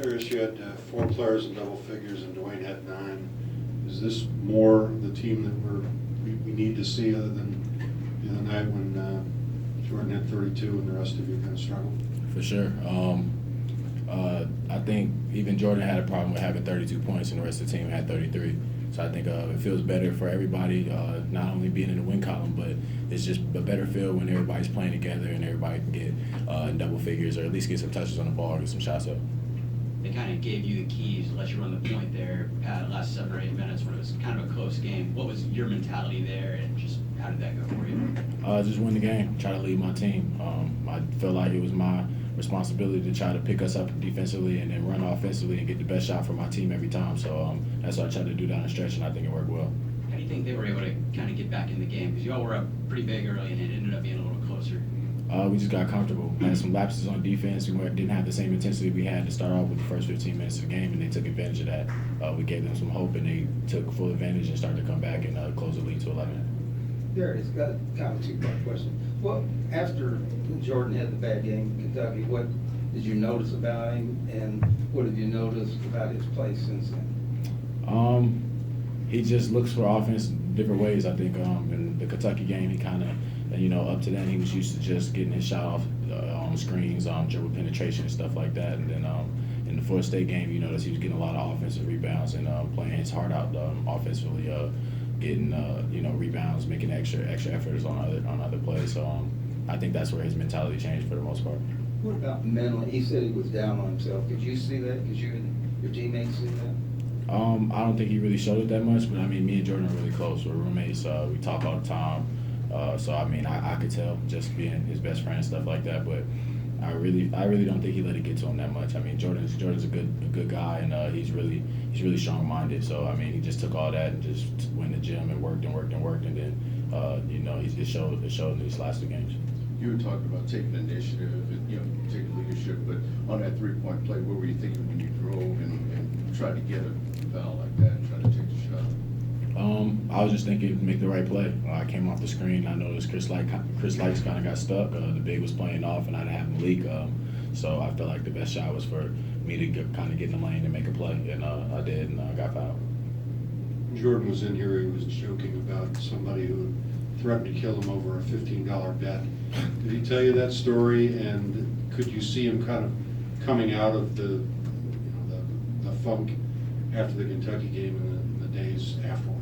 Darius, you had 4 players in double figures and Dwayne had 9. Is this more the team that we need to see other than the other night when Jordan had 32 and the rest of you kind of struggled? For sure. I think even Jordan had a problem with having 32 points and the rest of the team had 33. So I think it feels better for everybody, not only being in the win column, but it's just a better feel when everybody's playing together and everybody can get in double figures or at least get some touches on the ball or get some shots up. They kind of gave you the keys, let you run the point there at the last 7 or 8 minutes when it was kind of a close game. What was your mentality there, and just how did that go for you? Just win the game, try to lead my team. I felt like it was my responsibility to try to pick us up defensively and then run offensively and get the best shot for my team every time. So that's what I tried to do down the stretch, and I think it worked well. How do you think they were able to kind of get back in the game? Because you all were up pretty big early, and it ended up being a little closer. We just got comfortable. Had some lapses on defense. We didn't have the same intensity we had to start off with the first 15 minutes of the game, and they took advantage of that. We gave them some hope, and they took full advantage and started to come back and close the lead to 11. Darius, got kind of a 2-part question. Well, after Jordan had the bad game in Kentucky, what did you notice about him, and what have you noticed about his play since then? He just looks for offense different ways. I think in the Kentucky game, he kind of, up to then he was used to just getting his shot off on screens, dribble penetration and stuff like that. And then in the Florida State game, you notice he was getting a lot of offensive rebounds and playing his heart out offensively, getting rebounds, making extra efforts on other plays. So I think that's where his mentality changed for the most part. What about mentally? He said he was down on himself. Did you see that? Did you and your teammates see that? I don't think he really showed it that much, but me and Jordan are really close. We're roommates. We talk all the time. So I could tell just being his best friend and stuff like that. But I really don't think he let it get to him that much. Jordan's a good guy, and he's really strong-minded. So he just took all that and just went to the gym and worked, and then it showed in these last 2 games. You were talking about taking initiative and taking leadership, but on that 3-point play, what were you thinking when you drove and tried to get a foul like that and tried to take the shot? I was just thinking make the right play. I came off the screen. I noticed Chris Lights kind of got stuck. The big was playing off, and I didn't have Malik. So I felt like the best shot was for me to kind of get in the lane and make a play, and I did, and I got fouled. Jordan was in here. He was joking about somebody who threatened to kill him over a $15 bet. Did he tell you that story? And could you see him kind of coming out of the funk after the Kentucky game and the days afterward?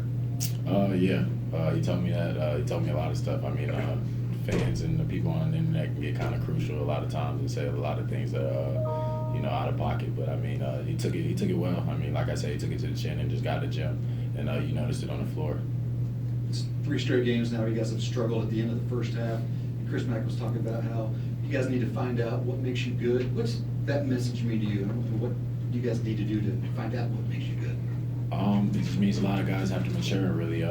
Yeah. He told me that. He told me a lot of stuff. Fans and the people on the internet can get kind of crucial a lot of times and say a lot of things that out of pocket. But he took it well. Like I said, he took it to the chin and just got to the gym, and you noticed it on the floor. It's 3 straight games now. You guys have struggled at the end of the first half. Chris Mack was talking about how you guys need to find out what makes you good. What's that message mean to you, and what do you guys need to do to find out what makes you good? It just means a lot of guys have to mature and really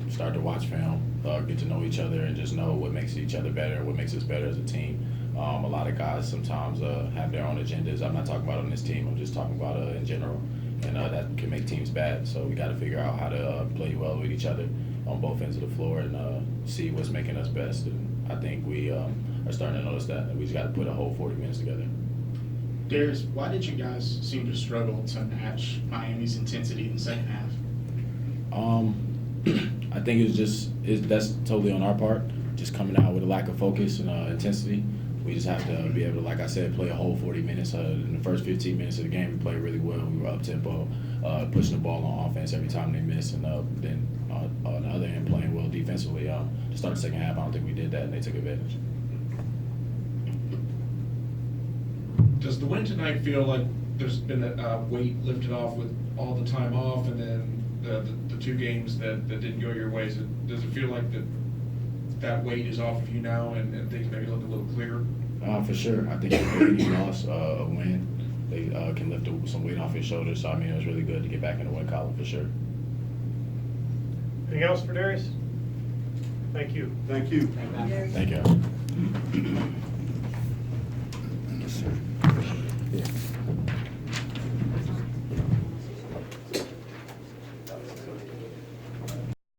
start to watch film, get to know each other, and just know what makes each other better, what makes us better as a team. A lot of guys sometimes have their own agendas. I'm not talking about on this team. I'm just talking about in general, and that can make teams bad. So we got to figure out how to play well with each other on both ends of the floor and see what's making us best. And I think we are starting to notice that. We just got to put a whole 40 minutes together. Darius, why did you guys seem to struggle to match Miami's intensity in the second half? I think that's totally on our part, just coming out with a lack of focus and intensity. We just have to be able to, like I said, play a whole 40 minutes. In the first 15 minutes of the game, we played really well. We were up-tempo, pushing the ball on offense every time they missed, and then on the other end, playing well defensively. To start the second half, I don't think we did that, and they took advantage. Does the win tonight feel like there's been a weight lifted off with all the time off and then the 2 games that didn't go your way? Does it feel like that weight is off of you now and things maybe look a little clearer? For sure. I think any loss, a win, they can lift some weight off his shoulders. So, it was really good to get back in the win column for sure. Anything else for Darius? Thank you. Thank you. Thank you. Yes, sir. Yeah.